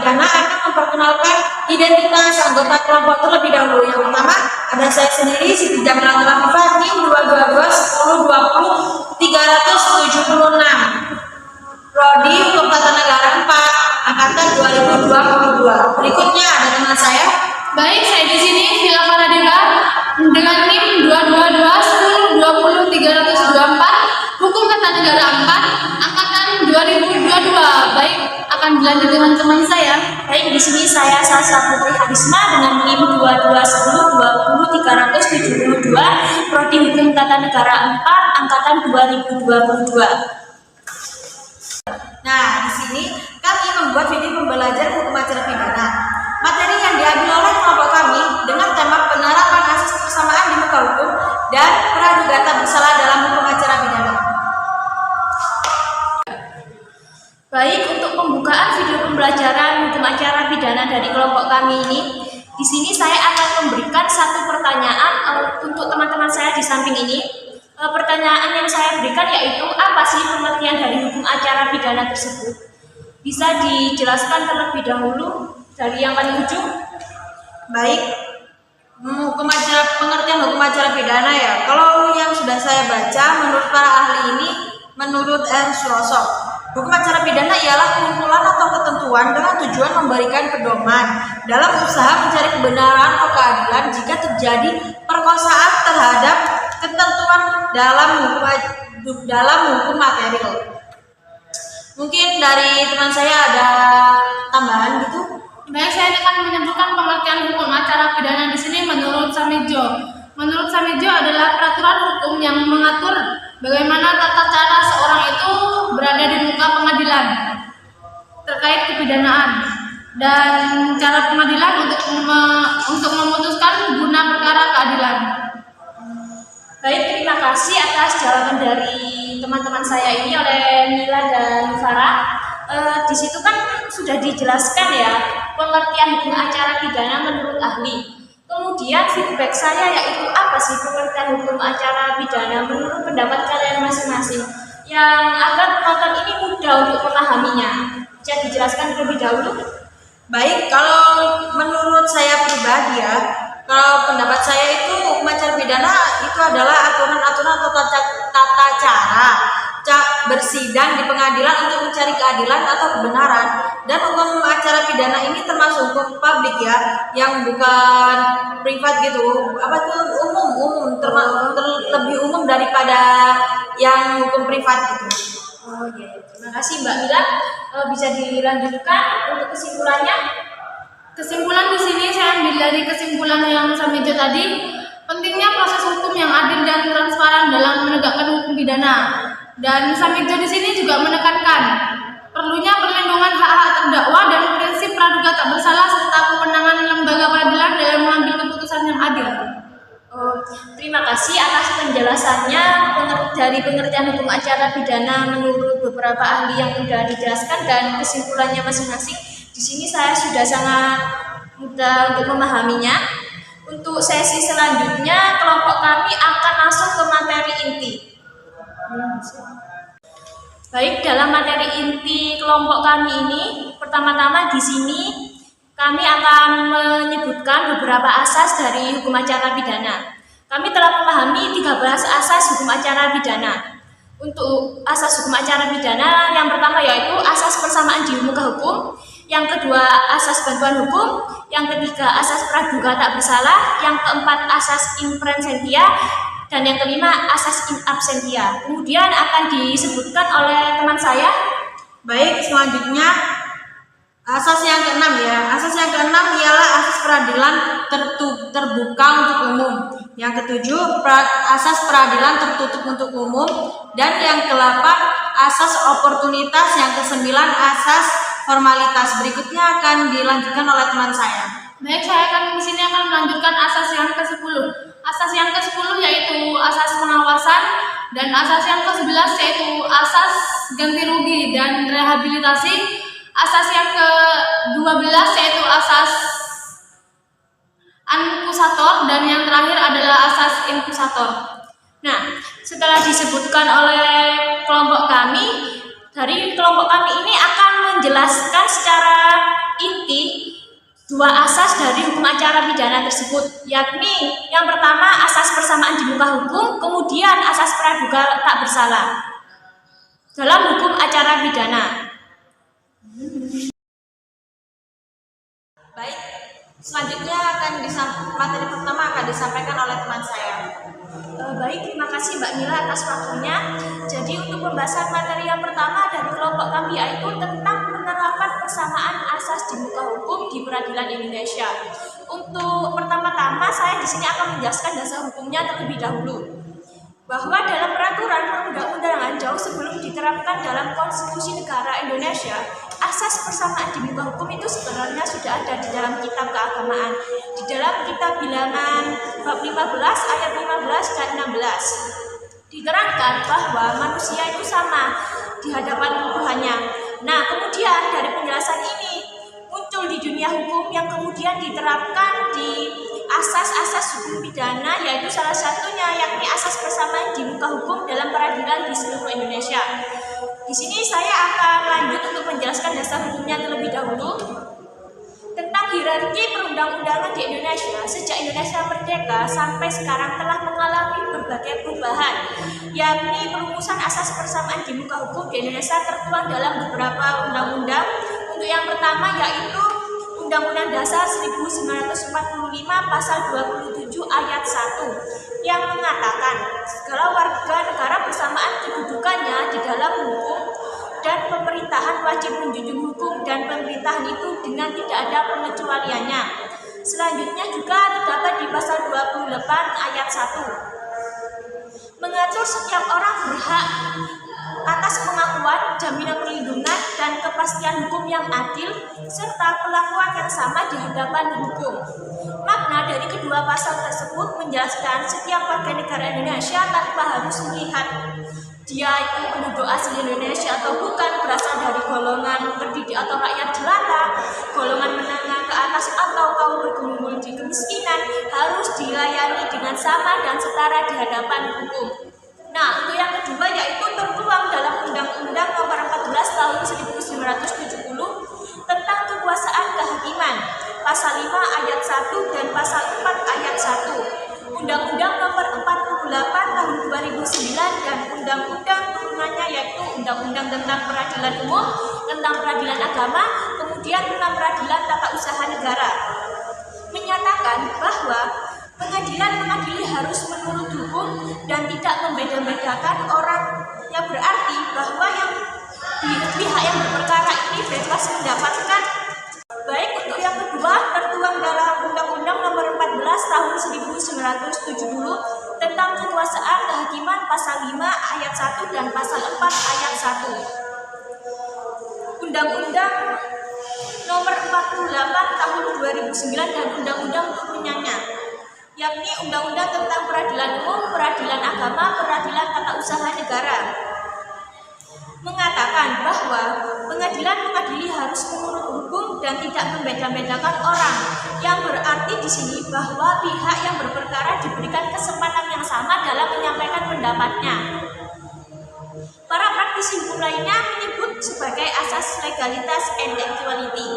pidana akan memperkenalkan identitas anggota kelompok terlebih dahulu. Yang pertama ada saya sendiri, Siti Jamila Lafifah, NIM 222-10-20-376, Prodi Hukum Tata Negara 4, Angkatan 2022. Berikutnya ada teman saya. Baik, saya di sini Vila Faradila dengan NIM 222-10-20-324, Hukum Tata Negara 4, Angkatan 2022. Baik, akan dilanjut dengan teman saya. Baik, di sini saya Sasa Putri Harisma dengan NIM 22-10-20-372, Prodi Hukum Tata Negara 4, Angkatan 2022. Nah, di sini kami membuat video pembelajaran hukum acara pidana. Materi yang diambil oleh kelompok kami dengan tema penerapan asas persamaan di muka hukum dan praduga tak bersalah dalam hukum acara pidana. Baik, untuk pembukaan video pembelajaran hukum acara pidana dari kelompok kami ini, di sini saya akan memberikan satu pertanyaan untuk teman-teman saya di samping ini. Pertanyaan yang saya berikan yaitu, apa sih pengertian dari hukum acara pidana tersebut? Bisa dijelaskan terlebih dahulu dari yang paling ujung? Baik, pengertian hukum acara pidana ya. Kalau yang sudah saya baca menurut para ahli ini, menurut R. Suroso, hukum acara pidana ialah kumpulan atau ketentuan dengan tujuan memberikan pedoman dalam usaha mencari kebenaran atau keadilan jika terjadi perkosaan terhadap ketentuan dalam hukum material. Mungkin dari teman saya ada tambahan gitu. Baik, saya akan menyebutkan pengertian hukum acara pidana di sini menurut Samijo. Menurut Samijo adalah peraturan hukum yang mengatur bagaimana tata cara seorang itu berada di muka pengadilan terkait kepidanaan dan cara pengadilan untuk memutuskan guna perkara keadilan. Baik, terima kasih atas jawaban dari teman-teman saya ini oleh Mila dan Farah. Di situ kan sudah dijelaskan ya pengertian hukum acara pidana menurut ahli. Kemudian feedback saya yaitu, apa sih pengertian hukum acara pidana menurut pendapat kalian masing-masing, yang agar penonton ini mudah untuk memahaminya. Bisa dijelaskan terlebih dahulu? Baik, kalau menurut saya pribadi ya, kalau pendapat saya itu hukum acara pidana itu adalah aturan-aturan atau tata cara bersidang di pengadilan untuk mencari keadilan atau kebenaran. Dan hukum acara pidana ini termasuk hukum publik ya, yang bukan privat gitu. Apa tuh, umum, lebih umum daripada yang hukum privat gitu. Oh iya, terima kasih Mbak Mila. Bisa dilanjutkan untuk kesimpulannya? Kesimpulan di sini saya ambil dari kesimpulan yang Samijo tadi, pentingnya proses hukum yang adil dan transparan dalam menegakkan hukum pidana. Dan Samijo di sini juga menekankan perlunya perlindungan hak-hak terdakwa dan prinsip praduga tak bersalah serta kewenangan lembaga peradilan dalam mengambil keputusan yang adil. Terima kasih atas penjelasannya dari pengertian hukum acara pidana menurut beberapa ahli yang sudah dijelaskan dan kesimpulannya masing-masing. Di sini saya sudah sangat mudah untuk memahaminya. Untuk sesi selanjutnya, kelompok kami akan masuk ke materi inti. Baik, dalam materi inti kelompok kami ini, pertama-tama di sini kami akan menyebutkan beberapa asas dari hukum acara pidana. Kami telah memahami 13 asas hukum acara pidana. Untuk asas hukum acara pidana, yang pertama yaitu asas persamaan di muka hukum, yang kedua asas bantuan hukum, yang ketiga asas praduga tak bersalah, yang keempat asas in pressentia, dan yang kelima asas in absentia. Kemudian akan disebutkan oleh teman saya. Baik, selanjutnya asas yang keenam ya. Asas yang keenam ialah asas peradilan terbuka untuk umum. Yang ketujuh asas peradilan tertutup untuk umum, dan yang ke-8 asas oportunitas, yang ke-9 asas formalitas. Berikutnya akan dilanjutkan oleh teman saya. Baik, saya akan di sini akan melanjutkan asas yang ke-10. Asas yang ke-10 yaitu asas pengawasan, dan asas yang ke-11 yaitu asas ganti rugi dan rehabilitasi. Asas yang ke-12 yaitu asas akusator, dan yang terakhir adalah asas inkusator. Nah, setelah disebutkan oleh kelompok kami, dari kelompok kami ini akan menjelaskan secara inti dua asas dari hukum acara pidana tersebut, yakni yang pertama asas persamaan di muka hukum, kemudian asas praduga tak bersalah dalam hukum acara pidana. Baik, selanjutnya materi pertama akan disampaikan oleh teman saya. Baik, terima kasih Mbak Mila atas waktunya. Jadi untuk pembahasan materi yang pertama dari kelompok kami yaitu tentang penerapan persamaan asas di muka hukum di peradilan Indonesia. Untuk pertama-tama saya di sini akan menjelaskan dasar hukumnya terlebih dahulu. Bahwa dalam peraturan perundang-undangan jauh sebelum diterapkan dalam konstitusi negara Indonesia, asas persamaan di muka hukum itu sebenarnya sudah ada di dalam kitab keagamaan, di dalam kitab bilangan bab 15 ayat 15 dan 16. Diterangkan bahwa manusia itu sama di hadapan Tuhannya. Nah, kemudian dari penjelasan ini muncul di dunia hukum yang kemudian diterapkan di asas-asas hukum pidana, yaitu salah satunya yakni asas persamaan di muka hukum dalam peradilan di seluruh Indonesia. Di sini saya akan lanjut untuk menjelaskan dasar hukumnya terlebih dahulu. Tentang hierarki perundang-undangan di Indonesia, sejak Indonesia merdeka sampai sekarang telah mengalami berbagai perubahan, yakni perumusan asas persamaan di muka hukum di Indonesia tertuang dalam beberapa undang-undang. Untuk yang pertama yaitu Undang-Undang Dasar 1945 pasal 27 ayat 1 yang mengatakan segala warga negara bersamaan kedudukannya di dalam hukum dan pemerintahan wajib menjunjung hukum dan pemerintahan itu dengan tidak ada pengecualiannya. Selanjutnya juga terdapat di pasal 28 ayat 1 mengatur setiap orang berhak atas pengakuan, jaminan perlindungan, dan kepastian hukum yang adil, serta perlakuan yang sama di hadapan hukum. Makna dari kedua pasal tersebut menjelaskan setiap warga negara Indonesia tanpa harus melihat dia itu penduduk asli Indonesia atau bukan, berasal dari golongan terdidik atau rakyat jelata, golongan menengah ke atas atau kaum bergemuruh di kemiskinan, harus dilayani dengan sama dan setara di hadapan hukum. Nah, untuk yang kedua yaitu tertuang dalam Undang-Undang Nomor 14 Tahun 1970 tentang kekuasaan kehakiman, Pasal 5 ayat 1 dan Pasal 4 ayat 1. Undang-Undang Nomor 48 Tahun 2009 dan Undang-Undang turunannya yaitu Undang-Undang tentang Peradilan Umum, tentang Peradilan Agama, kemudian tentang Peradilan Tata Usaha Negara, menyatakan bahwa pengadilan mengadili harus menurut hukum dan tidak membeda-bedakan orang, yang berarti bahwa pihak yang berperkara ini bebas mendapatkan. Baik, untuk yang kedua tertuang dalam Undang-Undang Nomor 14 Tahun 1970 tentang kekuasaan kehakiman Pasal 5 ayat 1 dan Pasal 4 ayat 1. Undang-Undang Nomor 48 Tahun 2009 dan Undang-Undang turunannya, yakni Undang-Undang tentang Peradilan Umum, Peradilan Agama, Peradilan Tata Usaha Negara, mengatakan bahwa pengadilan mengadili harus menurut hukum dan tidak membeda-bedakan orang, yang berarti di sini bahwa pihak yang berperkara diberikan kesempatan yang sama dalam menyampaikan pendapatnya. Para praktisi hukum lainnya menyebut sebagai asas legalitas and equality.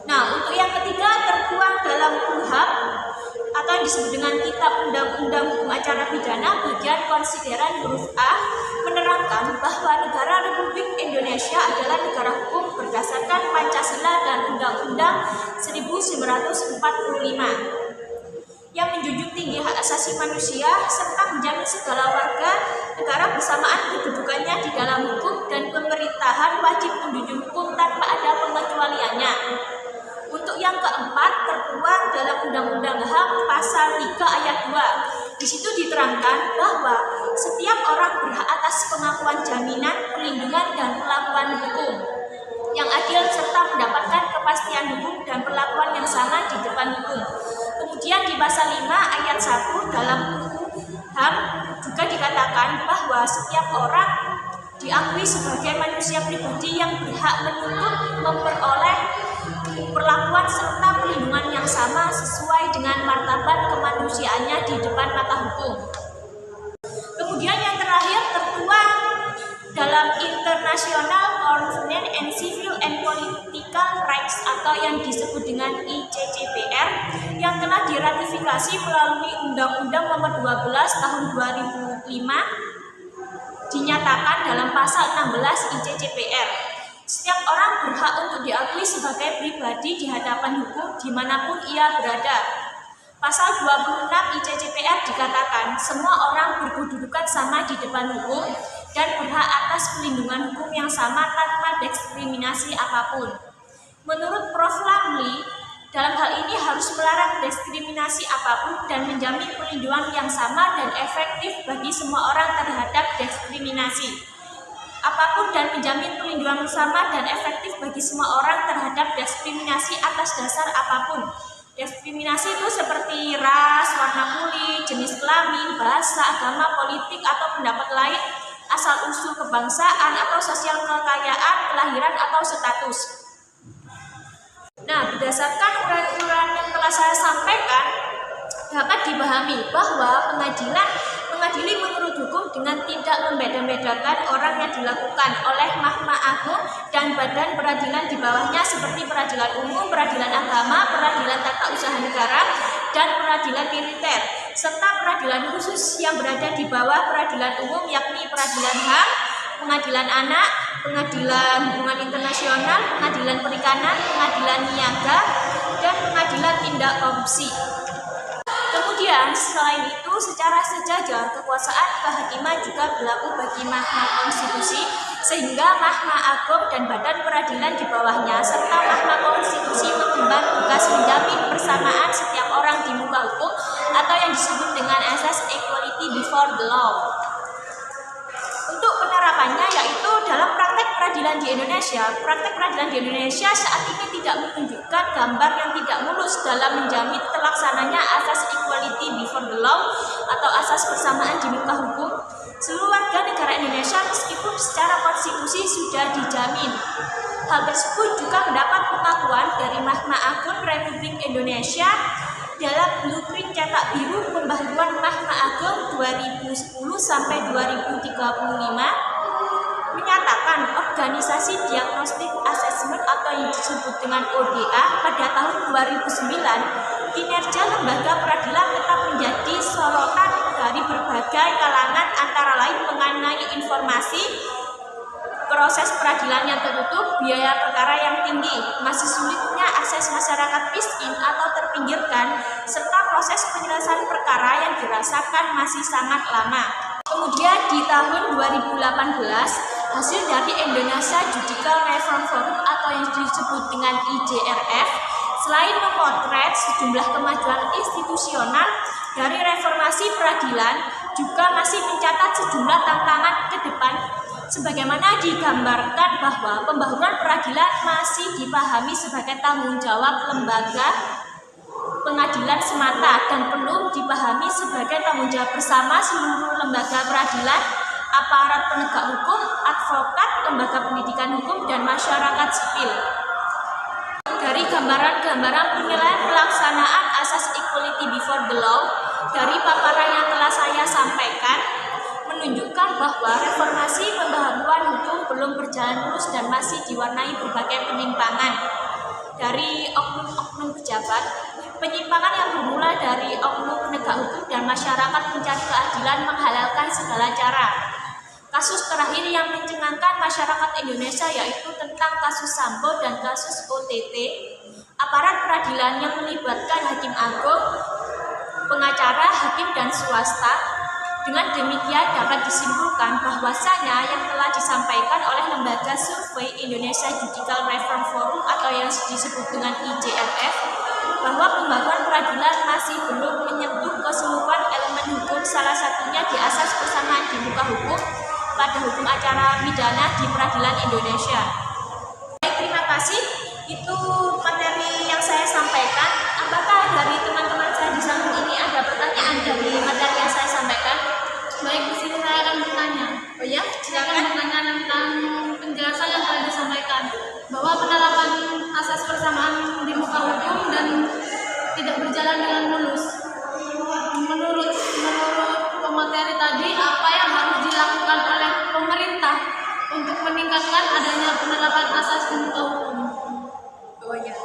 Nah, untuk yang ketiga tertuang dalam KUHP atau yang disebut dengan Kitab Undang-Undang Hukum Acara Pidana bagian konsideran huruf A menerangkan bahwa negara Republik Indonesia adalah negara hukum berdasarkan Pancasila dan Undang-Undang 1945 yang menjunjung tinggi hak asasi manusia serta menjamin segala warga negara bersamaan kedudukannya di dalam hukum dan pemerintahan wajib menjunjung hukum tanpa ada pengecualiannya. Untuk yang keempat tertuang dalam Undang-Undang HAM Pasal 3 ayat 2. Di situ diterangkan bahwa setiap orang berhak atas pengakuan, jaminan, perlindungan, dan perlakuan hukum yang adil serta mendapatkan kepastian hukum dan perlakuan yang sama di depan hukum. Kemudian di Pasal 5 ayat 1 dalam HAM juga dikatakan bahwa setiap orang diakui sebagai manusia pribadi yang berhak menuntut memperoleh perlakuan serta perlindungan yang sama sesuai dengan martabat kemanusiaannya di depan mata hukum. Kemudian yang terakhir tertuang dalam International Covenant and Civil and Political Rights atau atau yang disebut dengan ICCPR yang telah diratifikasi melalui Undang-Undang Nomor 12 Tahun 2005 dinyatakan dalam pasal 16 ICCPR. Setiap orang berhak untuk diakui sebagai pribadi di hadapan hukum dimanapun ia berada. Pasal 26 ICCPR dikatakan semua orang berkedudukan sama di depan hukum dan berhak atas perlindungan hukum yang sama tanpa diskriminasi apapun. Menurut Prof. Lamli, dalam hal ini harus melarang diskriminasi apapun dan menjamin perlindungan yang sama dan efektif bagi semua orang terhadap diskriminasi apapun dan menjamin perlindungan sama dan efektif bagi semua orang terhadap diskriminasi atas dasar apapun. Diskriminasi itu seperti ras, warna kulit, jenis kelamin, bahasa, agama, politik, atau pendapat lain, asal-usul kebangsaan atau sosial kekayaan, kelahiran, atau status. Nah, berdasarkan uraian-uraian yang telah saya sampaikan, dapat dipahami bahwa mengadili menurut hukum dengan tidak membeda-bedakan orang yang dilakukan oleh Mahkamah Agung dan badan peradilan di bawahnya seperti peradilan umum, peradilan agama, peradilan tata usaha negara, dan peradilan militer, serta peradilan khusus yang berada di bawah peradilan umum yakni peradilan HAM, pengadilan anak, pengadilan hubungan internasional, pengadilan perikanan, pengadilan niaga, dan pengadilan tindak korupsi. Kemudian, selain itu, secara sejajar, kekuasaan kehakiman juga berlaku bagi Mahkamah Konstitusi, sehingga Mahkamah Agung dan Badan Peradilan di bawahnya, serta Mahkamah Konstitusi mengemban tugas menjamin persamaan setiap orang di muka hukum, atau yang disebut dengan asas equality before the law. Untuk penerapannya yaitu dalam praktek peradilan di Indonesia saat ini tidak menunjukkan gambar yang tidak mulus dalam menjamin terlaksananya asas equality before the law atau asas persamaan di muka hukum seluruh warga negara Indonesia meskipun secara konstitusi sudah dijamin. Hal tersebut juga mendapat pengakuan dari Mahkamah Agung Republik Indonesia dalam blueprint cetak biru pembaharuan Mahkamah Agung 2010 sampai 2035 menyatakan organisasi diagnostik assessment atau yang disebut dengan ODA pada tahun 2009 kinerja lembaga peradilan tetap menjadi sorotan dari berbagai kalangan antara lain mengenai informasi, proses peradilan yang tertutup, biaya perkara yang tinggi, masih sulitnya akses masyarakat miskin atau terpinggirkan, serta proses penyelesaian perkara yang dirasakan masih sangat lama. Kemudian di tahun 2018, hasil dari Indonesia Judicial Reform Forum atau yang disebut dengan IJRF, selain memotret sejumlah kemajuan institusional dari reformasi peradilan, juga masih mencatat sejumlah tantangan ke depan. Sebagaimana digambarkan bahwa pembaharuan peradilan masih dipahami sebagai tanggung jawab lembaga pengadilan semata dan perlu dipahami sebagai tanggung jawab bersama seluruh lembaga peradilan, aparat penegak hukum, advokat, lembaga pendidikan hukum, dan masyarakat sipil. Dari gambaran-gambaran penilaian pelaksanaan asas equality before the law dari paparan yang telah saya sampaikan, menunjukkan bahwa reformasi pembaharuan hukum belum berjalan mulus dan masih diwarnai berbagai penyimpangan dari oknum-oknum pejabat, penyimpangan yang bermula dari oknum penegak hukum dan masyarakat mencari keadilan menghalalkan segala cara. Kasus terakhir yang mencengangkan masyarakat Indonesia yaitu tentang kasus Sambo dan kasus OTT, aparat peradilan yang melibatkan hakim agung, pengacara, hakim, dan swasta. Dengan demikian dapat disimpulkan bahwasanya yang telah disampaikan oleh lembaga survei Indonesia Judicial Reform Forum atau yang disebut dengan IJRF bahwa pembaharuan peradilan masih belum menyentuh keseluruhan elemen hukum, salah satunya di asas persamaan di muka hukum pada hukum acara pidana di peradilan Indonesia. Baik, terima kasih. Itu materi yang saya sampaikan. Apakah dari teman-teman saya di samping ini ada pertanyaan dari materi yang saya sampaikan? Baik, di sini saya akan bertanya. Oh ya, Silakan bertanya tentang penjelasan yang telah disampaikan bahwa penerapan asas persamaan di muka hukum dan tidak berjalan dengan mulus. Menurut pemateri tadi, apa yang harus dilakukan oleh pemerintah untuk meningkatkan adanya penerapan asas di muka hukum? Oh ya.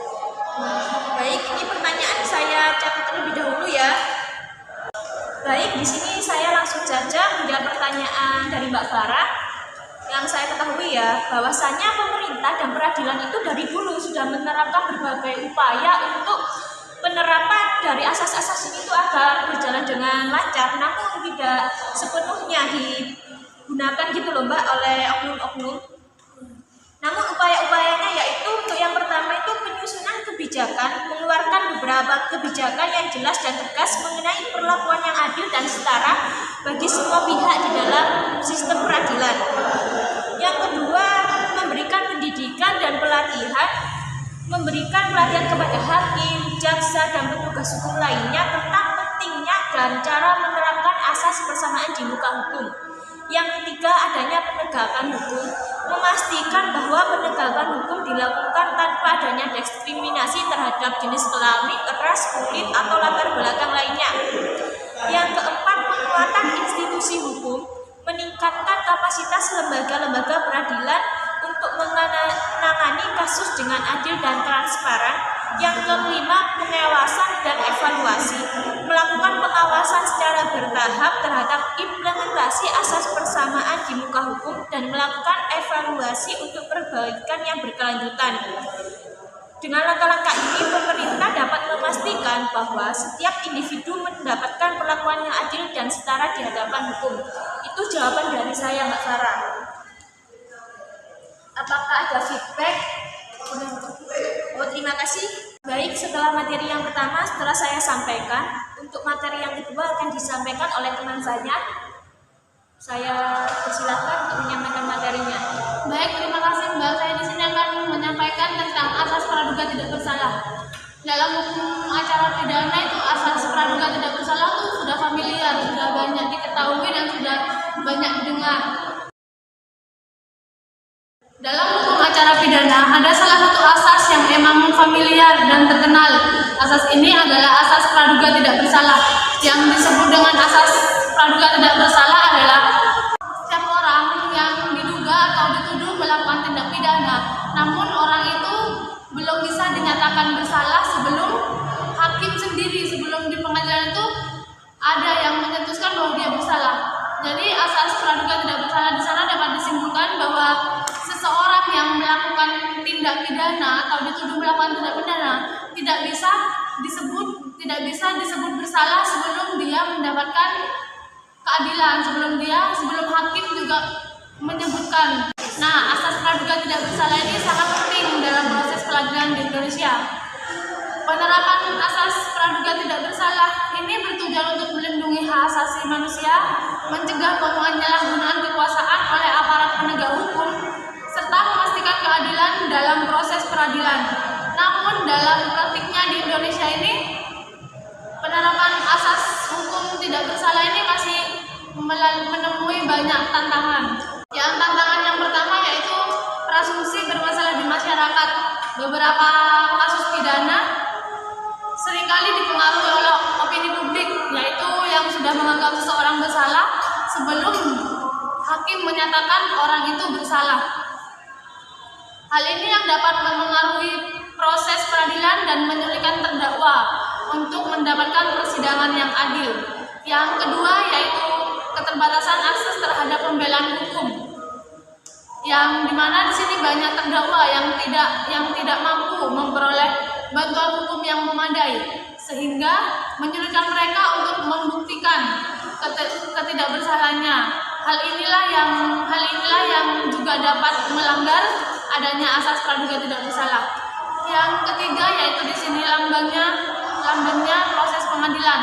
upaya untuk penerapan dari asas-asas ini itu agar berjalan dengan lancar, namun tidak sepenuhnya digunakan gitu loh Mbak oleh oknum-oknum. Namun upaya-upayanya yaitu untuk yang pertama itu penyusunan kebijakan, mengeluarkan beberapa kebijakan yang jelas dan tegas mengenai perlakuan yang adil dan setara bagi semua pihak di dalam sistem peradilan. Yang kedua, memberikan pendidikan dan pelatihan, memberikan pelatihan kepada hakim, jaksa, dan petugas hukum lainnya tentang pentingnya dan cara menerapkan asas persamaan di muka hukum. Yang ketiga, adanya penegakan hukum, memastikan bahwa penegakan hukum dilakukan tanpa adanya diskriminasi terhadap jenis kelamin, ras, kulit, atau latar belakang lainnya. Yang keempat, penguatan institusi hukum, meningkatkan kapasitas lembaga-lembaga peradilan untuk menangani kasus dengan adil dan transparan. Yang kelima, pengawasan dan evaluasi, melakukan pengawasan secara bertahap terhadap implementasi asas persamaan di muka hukum dan melakukan evaluasi untuk perbaikan yang berkelanjutan. Dengan langkah-langkah ini, pemerintah dapat memastikan bahwa setiap individu mendapatkan perlakuan yang adil dan setara di hadapan hukum. Itu jawaban dari saya, Mbak Sarah. Apakah ada feedback? Oh, terima kasih. Baik, setelah materi yang pertama setelah saya sampaikan, untuk materi yang kedua akan disampaikan oleh teman saya. Saya persilakan untuk menyampaikan materinya. Baik, terima kasih Mbak. Saya di sini akan menyampaikan tentang asas praduga tidak bersalah. Dalam hukum acara pidana itu asas praduga tidak bersalah itu sudah familiar, sudah banyak diketahui dan sudah banyak didengar. Dalam hukum acara pidana ada salah satu asas yang memang familiar dan terkenal. Asas ini adalah asas praduga tidak bersalah. Yang disebut dengan asas praduga tidak bersalah adalah setiap orang yang diduga atau dituduh melakukan tindak pidana, namun orang itu belum bisa dinyatakan bersalah sebelum hakim sendiri, sebelum di pengadilan itu ada yang menyentuhkan bahwa dia bersalah. Jadi asas praduga tidak bersalah di sana dapat disimpulkan bahwa seseorang yang melakukan tindak pidana atau dituduh melakukan tindak pidana tidak bisa disebut bersalah sebelum dia mendapatkan keadilan, sebelum hakim juga menyebutkan. Nah, asas praduga tidak bersalah ini sangat penting dalam proses peradilan di Indonesia. Penerapan asas praduga tidak bersalah ini bertujuan untuk melindungi hak asasi manusia, mencegah penyalahgunaan kekuasaan oleh aparat penegak hukum, serta memastikan keadilan dalam proses peradilan. Namun dalam praktiknya di Indonesia ini, penerapan asas hukum tidak bersalah ini masih menemui banyak tantangan. Yang tantangan yang pertama yaitu presumpsi bermasalah di masyarakat. Beberapa kasus pidana seringkali dipengaruhi oleh opini publik, yaitu yang sudah menganggap seseorang bersalah sebelum hakim menyatakan orang itu bersalah. Hal ini yang dapat mempengaruhi proses peradilan dan menyulitkan terdakwa untuk mendapatkan persidangan yang adil. Yang kedua yaitu keterbatasan akses terhadap pembelaan hukum, yang dimana di sini banyak terdakwa yang tidak mampu memperoleh bantuan hukum yang memadai, sehingga menyulitkan mereka untuk membuktikan ketidakbersalahannya. Hal inilah yang juga dapat melanggar adanya asas praduga tidak bersalah. Yang ketiga yaitu di sini lambangnya proses pengadilan.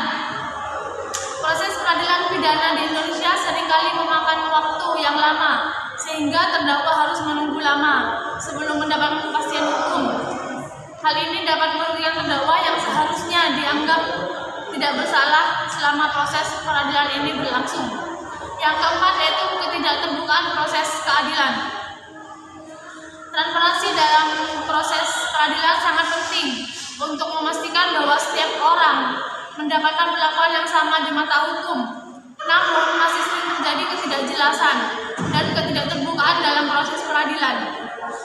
Proses peradilan pidana di Indonesia seringkali memakan waktu yang lama, sehingga terdakwa harus menunggu lama sebelum mendapatkan kepastian hukum. Hal ini dapat merugikan terdakwa yang seharusnya dianggap tidak bersalah selama proses peradilan ini berlangsung. Yang keempat yaitu ketidakterbukaan proses keadilan. Transparansi dalam proses peradilan sangat penting untuk memastikan bahwa setiap orang mendapatkan perlakuan yang sama di mata hukum. Namun masih sering terjadi ketidakjelasan dan ketidakterbukaan dalam proses peradilan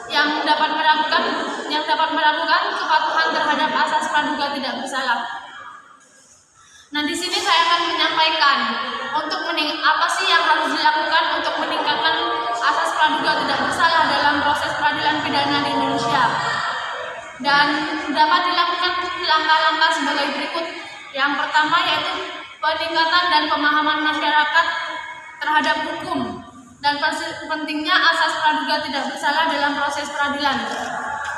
yang dapat meragukan kepatuhan terhadap asas praduga tidak bersalah. Nah, di sini saya akan menyampaikan apa sih yang harus dilakukan untuk meningkatkan asas praduga tidak bersalah dalam proses peradilan pidana di Indonesia. dan dapat dilakukan langkah-langkah sebagai berikut. Yang pertama yaitu peningkatan dan pemahaman masyarakat terhadap hukum dan pentingnya asas praduga tidak bersalah dalam proses peradilan.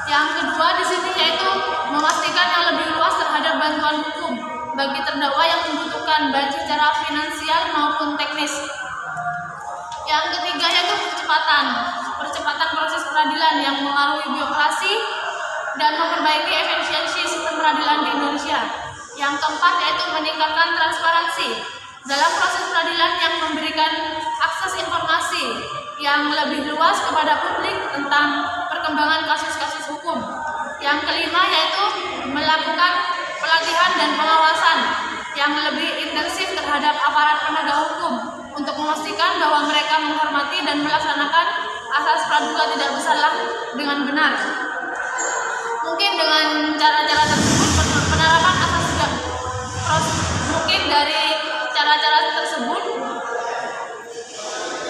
Yang kedua di sini yaitu memastikan yang lebih luas terhadap bantuan hukum bagi terdakwa yang membutuhkan baik secara finansial maupun teknis. Yang ketiga yaitu percepatan proses peradilan yang mengaruhi birokrasi dan memperbaiki efisiensi sistem peradilan di Indonesia. Yang keempat yaitu meningkatkan transparansi dalam proses peradilan yang memberikan akses informasi yang lebih luas kepada publik tentang perkembangan kasus-kasus hukum. Yang kelima yaitu melakukan pelatihan dan pengawasan yang lebih intensif terhadap aparat penegak hukum untuk memastikan bahwa mereka menghormati dan melaksanakan asas praduga tidak bersalah dengan benar. Mungkin dengan cara-cara tersebut penerapan asas tidak mungkin dari cara-cara tersebut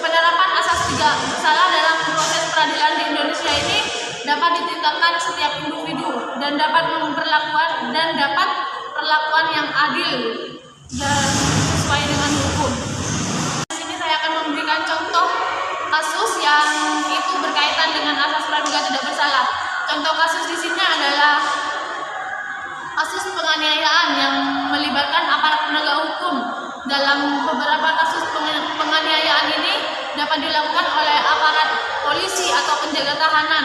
penerapan asas tidak bersalah dalam proses peradilan di Indonesia ini dapat ditingkatkan setiap individu dan dapat perlakuan yang adil dan sesuai dengan hukum. Di sini saya akan memberikan contoh kasus yang itu berkaitan dengan asas praduga tidak bersalah. Contoh kasus di sini adalah kasus penganiayaan yang melibatkan aparat penegak hukum. Dalam beberapa kasus penganiayaan ini dapat dilakukan oleh aparat polisi atau penjaga tahanan.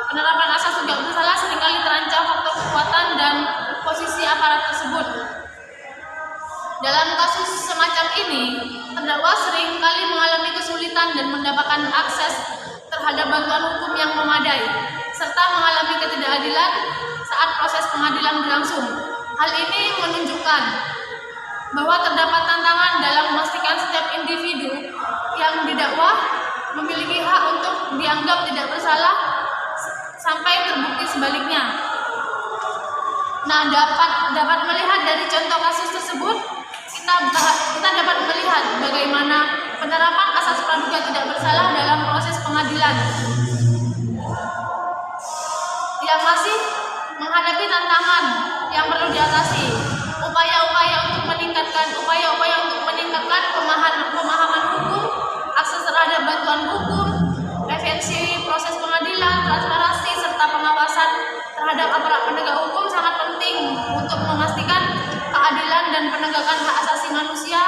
Penerapan asas tidak bersalah seringkali terancam faktor kekuatan dan posisi aparat tersebut. Dalam kasus semacam ini, terdakwa seringkali mengalami kesulitan dan mendapatkan akses terhadap bantuan hukum yang memadai, serta mengalami ketidakadilan saat proses pengadilan berlangsung. Hal ini menunjukkan bahwa terdapat tantangan dalam memastikan setiap individu yang didakwa memiliki hak untuk dianggap tidak bersalah sampai terbukti sebaliknya. Nah, dapat melihat dari contoh kasus tersebut, kita dapat melihat bagaimana penerapan asas praduga tidak bersalah dalam proses pengadilan yang masih menghadapi tantangan yang perlu diatasi. Upaya-upaya untuk meningkatkan pemahaman hukum, akses terhadap bantuan hukum, efisiensi proses pengadilan, transparansi serta pengawasan terhadap aparat penegak hukum sangat penting untuk memastikan keadilan dan penegakan hak asasi manusia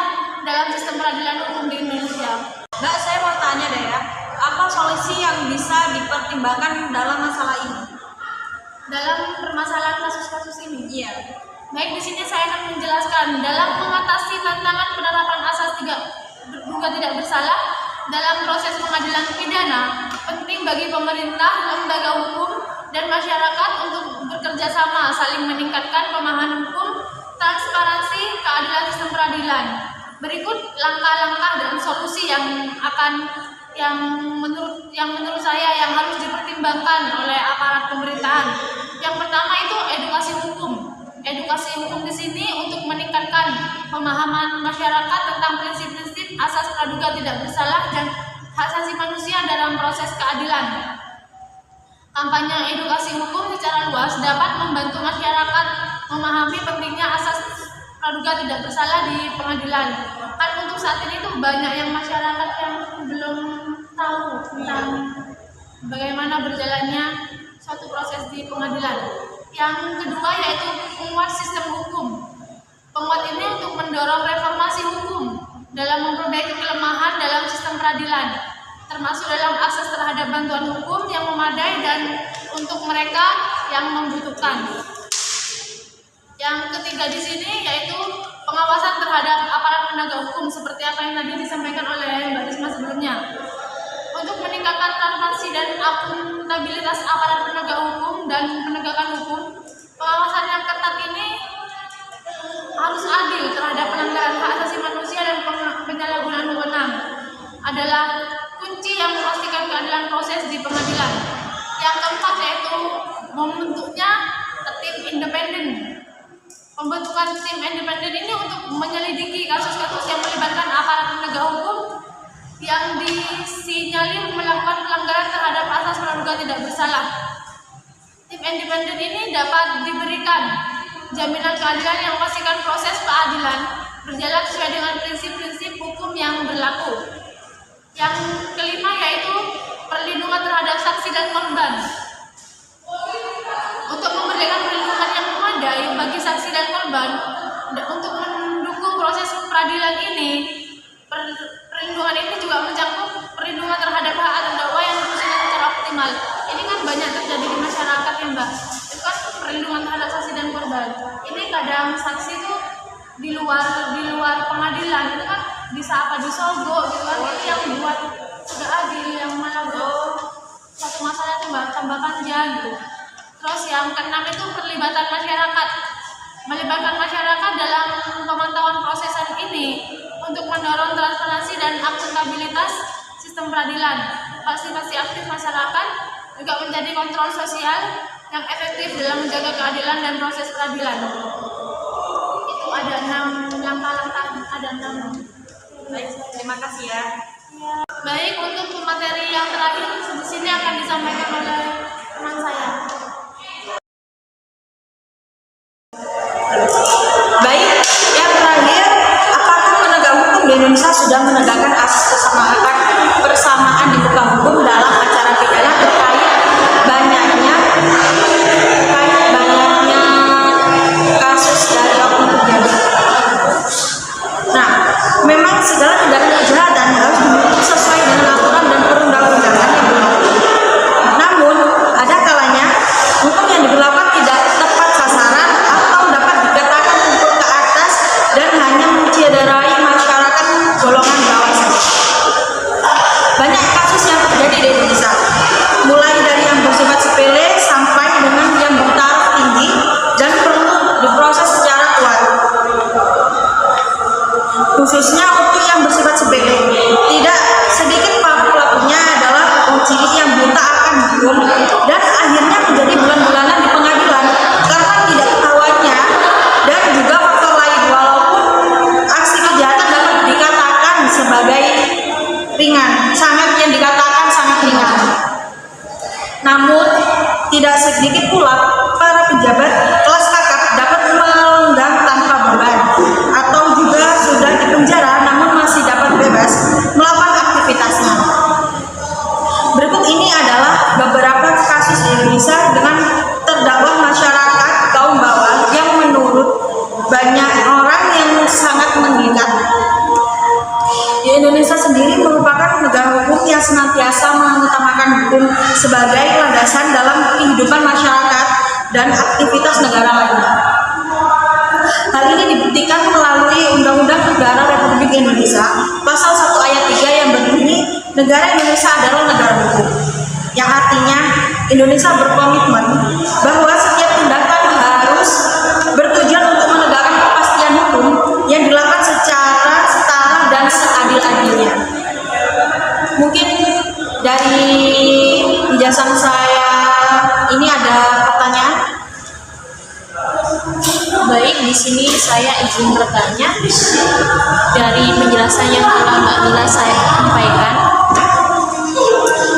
dalam sistem peradilan hukum di Indonesia. Mbak, saya mau tanya deh ya, apa solusi yang bisa dipertimbangkan dalam masalah ini? Dalam permasalahan kasus-kasus ini? Iya. Baik, di sini saya akan menjelaskan dalam mengatasi tantangan penerapan asas praduga tidak bersalah dalam proses pengadilan pidana. Penting bagi pemerintah, lembaga hukum, dan masyarakat untuk bekerja sama saling meningkatkan pemahaman hukum, transparansi, keadilan sistem peradilan. Berikut langkah-langkah dan solusi yang menurut saya yang harus dipertimbangkan oleh aparat pemerintahan. Yang pertama itu edukasi hukum. Edukasi hukum di sini untuk meningkatkan pemahaman masyarakat tentang prinsip-prinsip asas praduga tidak bersalah dan hak asasi manusia dalam proses keadilan. Kampanye edukasi hukum secara luas dapat membantu masyarakat memahami pentingnya asas praduga tidak bersalah di pengadilan. Kan untuk saat ini tuh banyak yang masyarakat yang belum tahu tentang bagaimana berjalannya suatu proses di pengadilan. Yang kedua yaitu penguat sistem hukum. Penguat ini untuk mendorong reformasi hukum dalam memperbaiki kelemahan dalam sistem peradilan, termasuk dalam akses terhadap bantuan hukum yang memadai dan untuk mereka yang membutuhkan. Yang ketiga di sini yaitu pengawasan terhadap aparat penegak hukum seperti apa yang tadi disampaikan oleh Mbak Risma sebelumnya. Untuk meningkatkan transparansi dan akuntabilitas aparat penegak hukum dan penegakan hukum, pengawasan yang ketat ini harus adil terhadap pelanggaran hak asasi manusia dan penyalahgunaan wewenang adalah kunci yang memastikan keadilan proses di pengadilan. Yang keempat yaitu membentuknya tim independen. Pembentukan tim independen ini untuk menyelidiki kasus-kasus yang melibatkan aparat penegak hukum yang disinyalir melakukan pelanggaran terhadap asas praduga tidak bersalah. Tim independen ini dapat diberikan jaminan keadilan yang memastikan proses keadilan berjalan sesuai dengan prinsip-prinsip hukum yang berlaku. Yang kelima yaitu perlindungan terhadap saksi dan korban. Untuk memberikan perlindungan yang memadai bagi saksi dan korban, untuk mendukung proses peradilan ini, perlindungan ini juga mencakup perlindungan terhadap hak terdakwa yang difungsikan secara optimal. Ini kan banyak terjadi di masyarakat ya Mbak. Itu kan perlindungan terhadap saksi dan korban. Ini kadang saksi itu di luar pengadilan itu kan bisa apa disogok gitu kan, ini yang buat tidak adil, yang mana buat satu masalah itu tambah panjang gitu. Terus yang keenam itu perlibatan masyarakat, melibatkan masyarakat dalam pemantauan prosesan ini untuk mendorong transparansi dan akuntabilitas sistem peradilan. Partisipasi aktif masyarakat juga menjadi kontrol sosial yang efektif dalam menjaga keadilan dan proses peradilan. Itu ada 6 langkah-langkah, ada 6. Baik, terima kasih ya. Baik, untuk materi yang terakhir di sini akan disampaikan oleh teman saya. Baik, yang terakhir, apakah penegak hukum di Indonesia sudah menegakkan asas persamaan di muka hukum dalam acara pidana terkait banyaknya kasus dari oknum terjadi? Nah, memang segala tindakan kejahatan harus dihukum sesuai dengan aturan dan perundang-undangan yang berlaku. Namun, ada kalanya hukum yang diberlakukan tidak tepat sasaran atau dapat dikatakan tumpul ke atas dan hanya mencederai masyarakat golongan bawah saja. Banyak kasus yang terjadi di Indonesia, mulai dari yang bersifat sepele sampai dengan yang bertaraf tinggi dan perlu diproses secara kuat. Khususnya untuk yang bersifat sepele, tidak sedikit para pelakunya adalah cilik yang buta akan hukum dan akhirnya menjadi bulan-bulanan di pengadilan karena tidak ketahuannya dan juga faktor lain. Walaupun aksi kejahatan dapat dikatakan sebagai ringan, yang dikatakan sangat ringan, namun tidak sedikit pula para pejabat kelas kakap dapat melenggang tanpa beban atau juga sudah dipenjara namun masih dapat bebas melakukan aktivitasnya. Berikut ini adalah beberapa kasus di Indonesia dengan terdakwa masyarakat kaum bawah yang menurut banyak orang yang sangat mengikat. Di Indonesia sendiri merupakan negara hukum yang senantiasa mengutamakan hukum sebagai landasan dalam kehidupan masyarakat dan aktivitas negara lainnya. Hal ini dibuktikan melalui Undang-Undang Negara Republik Indonesia Pasal 1 Ayat 3 yang berbunyi, negara Indonesia adalah negara hukum. Yang artinya Indonesia berkomitmen bahwa setiap tindakan harus bertujuan untuk menegakkan kepastian hukum yang dilakukan secara setara dan seadil-adilnya. Mungkin dari penjelasan saya ini ada pertanyaan? Baik, di sini saya izin bertanya dari penjelasan yang telah Mbak Mila saya sampaikan.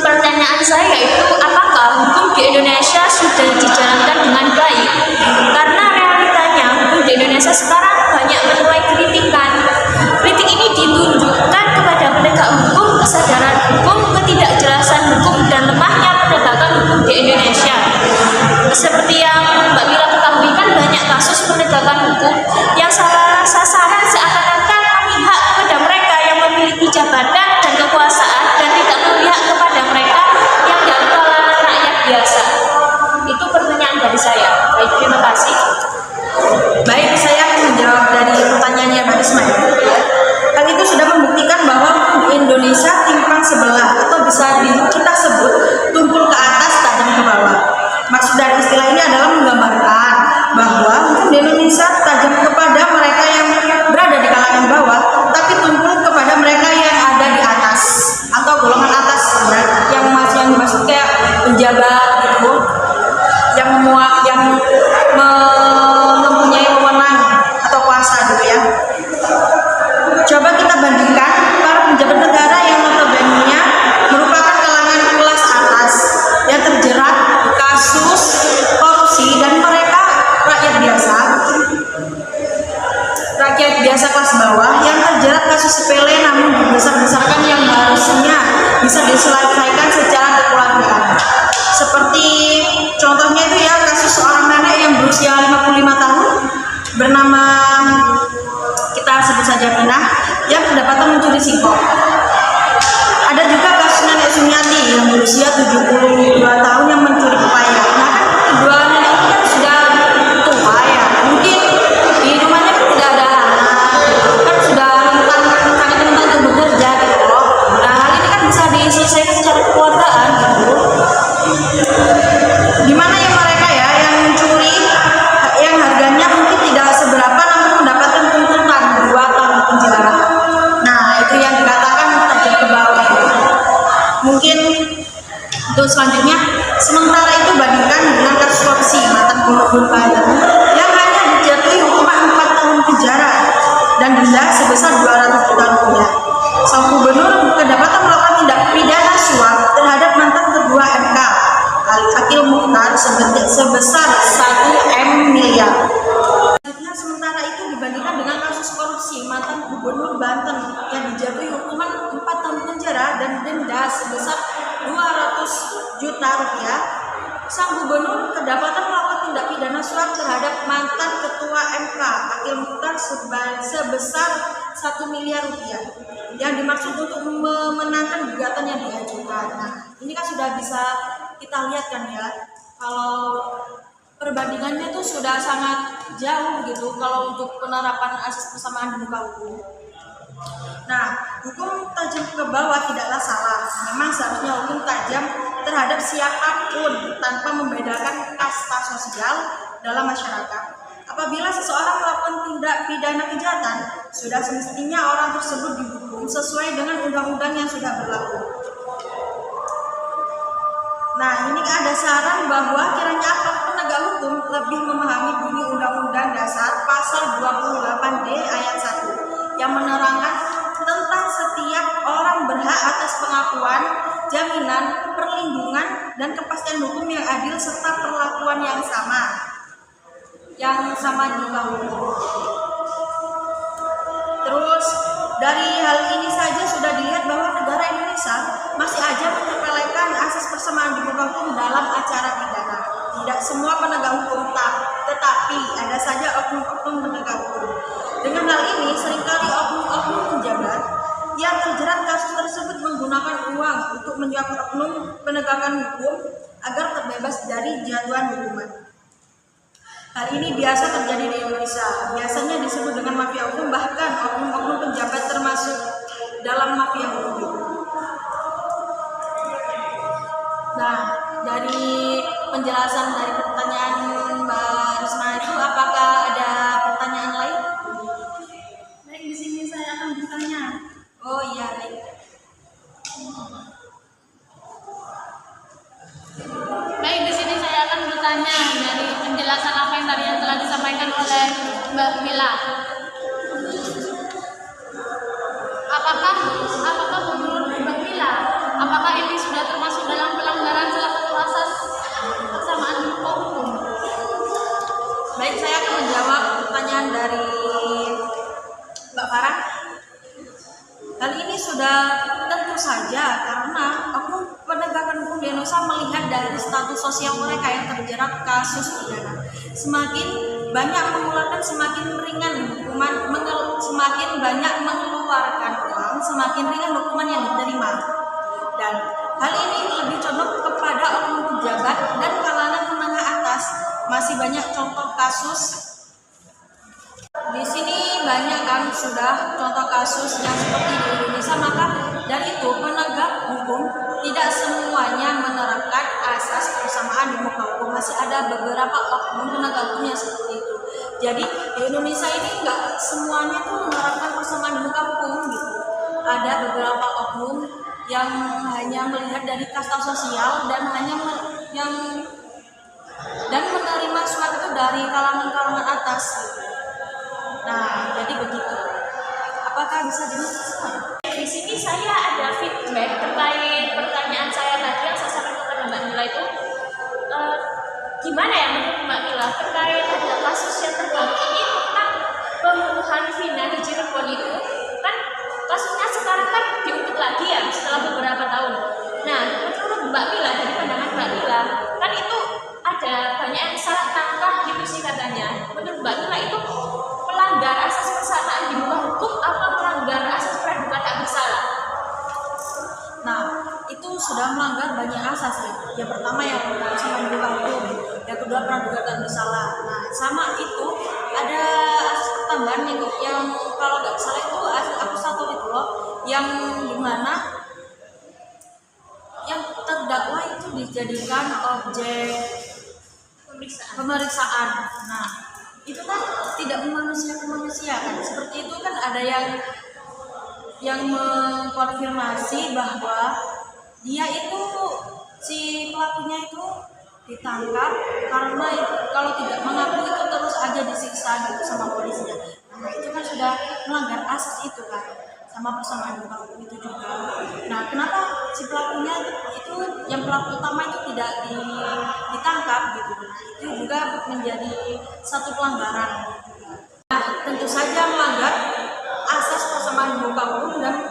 Pertanyaan saya yaitu, apakah hukum di Indonesia sudah dijalankan dengan baik? Karena realitanya hukum di Indonesia sekarang banyak menuai kritikan. Kritik ini ditunjukkan kepada penegak hukum, kesadaran hukum, ketidakjelasan hukum, dan lemahnya penegakan hukum di Indonesia. Seperti yang Mbak Mila ketahui kan banyak kasus penegakan hukum yang salah sasaran seakan-akan memihak kepada mereka yang memiliki jabatan dan kekuasaan dan tidak memihak kepada mereka yang adalah rakyat biasa. Itu pertanyaan dari saya. Baik, terima kasih. Baik, saya akan menjawab dari pertanyaannya Mbak Ismail. Hal itu sudah membuktikan bahwa hukum Indonesia timpang sebelah atau bisa kita sebut tumpul ke atas tajam ke bawah. Maksud dari istilah ini adalah menggambarkan bahwa hukum di Indonesia tajam kepada mereka yang berada di kalangan bawah, tapi tumpul kepada mereka yang ada di atas atau golongan atas, yang dimaksud kayak penjabat gitu, yang mempunyai wewenang atau kuasa gitu ya. Coba kita bandingkan para pejabat negara yang notabene merupakan kalangan kelas atas yang terjerat kasus kasus sepele namun dibesar-besarkan yang harusnya bisa diselesaikan secara kekeluargaan. Seperti contohnya itu ya kasus seorang nenek yang berusia 55 tahun bernama, kita sebut saja Minah, yang kedapatan mencuri singkong. Ada juga kasus nenek Sumiati yang berusia 72 tahun yang mencuri pepaya. Nah kan kedua nenek itu kan sudah tua ya, mungkin di rumahnya kan tidak ada anak, kan sudah sangat rentan untuk bekerja gitu loh. Nah hal ini kan bisa diselesaikan secara kekeluargaan gitu. Gimana ya mereka ya yang mencuri yang harganya mungkin tidak seberapa namun mendapatkan tuntutan 2 tahun penjara. Nah itu yang dikatakan tajam ke bawah. Mungkin untuk selanjutnya, sementara itu bandingkan dengan kasus korupsi mantan gubernur Banten yang hanya dijatuhi hukuman 4 tahun penjara dan denda sebesar 200 juta rupiah. Sang gubernur kedapatan melakukan tindak pidana suap terhadap mantan ketua MK Akil Mukhtar sebesar 1 miliar. Sementara itu dibandingkan dengan kasus korupsi mantan gubernur Banten yang dijatuhi hukuman 4 tahun penjara dan denda sebesar 200 juta rupiah, sang gubernur kedapatan melakukan tindak pidana suap terhadap mantan ketua MK Akil Mukhtar sebesar 1 miliar rupiah yang dimaksud untuk memenangkan gugatan yang diajukan. Nah, ini kan sudah bisa kita lihat kan ya, kalau perbandingannya itu sudah sangat jauh gitu kalau untuk penerapan asas persamaan di muka hukum. Nah, hukum tajam ke bawah tidaklah salah. Memang seharusnya hukum tajam terhadap siapapun tanpa membedakan kasta sosial dalam masyarakat. Apabila seseorang melakukan tindak pidana kejahatan, sudah semestinya orang tersebut dihukum sesuai dengan undang-undang yang sudah berlaku. Nah, ini ada saran bahwa kiranya aparat penegak hukum lebih memahami bunyi Undang-Undang Dasar Pasal 28D ayat 1 yang menerangkan tentang setiap orang berhak atas pengakuan, jaminan, perlindungan, dan kepastian hukum yang adil serta perlakuan yang sama di muka hukum. Terus dari hal ini saja sudah dilihat bahwa negara Indonesia masih aja menyepelekan asas persamaan di muka hukum dalam acara pidana. Tidak semua penegak hukum tetapi ada saja oknum-oknum penegak hukum. Dengan hal ini seringkali oknum-oknum penjabat yang terjerat kasus tersebut menggunakan uang untuk menyuap oknum penegakan hukum agar terbebas dari jatuhan hukuman. Hal ini biasa terjadi di Indonesia. Biasanya disebut dengan mafia hukum, bahkan oknum-oknum penjabat termasuk dalam mafia hukum. Nah, dari penjelasan dari pertanyaan Mbak Risma itu, apakah ada pertanyaan lain? Baik, di sini saya akan bertanya. Oh iya, baik. Baik, di sini saya akan bertanya dari penjelasan apa yang telah disampaikan oleh Mbak Mila. Apakah menurut Mbak Mila, apakah ini sudah termasuk dalam pelanggaran salah satu asas persamaan hukum? Baik, saya akan menjawab pertanyaan dari Mbak Farah. Hal ini sudah tentu saja karena oknum penegakan hukum di Indonesia melihat dari status sosial mereka yang terjerat kasus pidana. Semakin banyak mengeluarkan, semakin ringan hukuman, semakin banyak mengeluarkan uang, semakin ringan hukuman yang diterima. Dan hal ini lebih condong kepada oknum pejabat dan kalangan menengah atas. Masih banyak contoh kasus. Di sini banyak kan sudah contoh kasus yang seperti di Indonesia, maka dari itu penegak hukum tidak semuanya menerapkan asas persamaan di muka hukum. Masih ada beberapa oknum penegak hukum yang seperti itu. Jadi di Indonesia ini enggak semuanya tuh menerapkan persamaan di muka hukum gitu. Ada beberapa oknum yang hanya melihat dari kasta sosial dan hanya menerima suap itu dari kalangan-kalangan atas gitu. Nah, jadi begitu. Apakah bisa dijelaskan? Di sini saya ada feedback terkait pertanyaan saya tadi yang saya sampaikan kepada Mbak Mila itu, gimana ya menurut Mbak Mila terkait ada kasus yang terbaru ini tentang pembunuhan Vina di Cirebon itu, kan kasusnya sekarang kan diungkit lagi ya setelah beberapa tahun. Nah, menurut Mbak Mila, dari pandangan Mbak Mila, kan itu ada banyak yang salah tangkap gitu sih katanya. Menurut Mbak Mila itu melanggar asas persamaan di muka hukum apa melanggar asas praduga tak bersalah? Nah, itu sudah melanggar banyak asas ya. Yang pertama yang persamaan di muka hukum, yang kedua praduga tak bersalah. Nah, sama itu ada asas pertambahan yang kalau nggak salah itu asas akusator itu loh, yang dimana yang terdakwa itu dijadikan objek pemeriksaan. Nah, itu kan tidak memanusiakan. Seperti itu kan ada yang mengkonfirmasi bahwa dia itu si pelakunya itu ditangkap karena kalau tidak mengaku itu terus aja disiksa gitu sama polisinya. Nah, itu kan sudah melanggar asas itu kan, sama persamaan muka hukum itu juga. Nah, kenapa si pelakunya itu yang pelaku utama itu tidak ditangkap gitu? Nah, itu juga menjadi satu pelanggaran. Nah, tentu saja melanggar asas persamaan muka hukum dan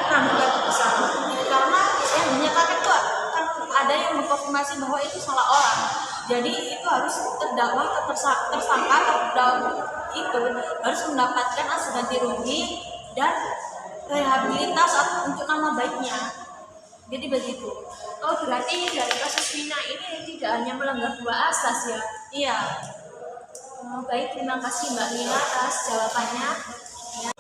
praduga tak bersalah. Karena yang dinyatakan itu kan ada yang mengkonfirmasi bahwa itu salah orang. Jadi itu harus terdakwa tersangka itu harus mendapatkan asas ganti rugi dan rehabilitas untuk nama baiknya. Jadi begitu. Oh, berarti dari kasus Vina ini tidak hanya melanggar dua asas ya? Iya. Oh, baik, terima kasih Mbak Mila atas jawabannya. Ya.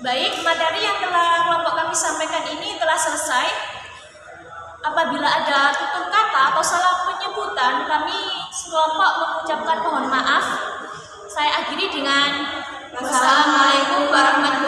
Baik, materi yang telah kelompok kami sampaikan ini telah selesai. Apabila ada tutur kata atau salah penyebutan, kami sekelompok mengucapkan mohon maaf. Saya akhiri dengan Wassalamualaikum warahmatullahi wabarakatuh.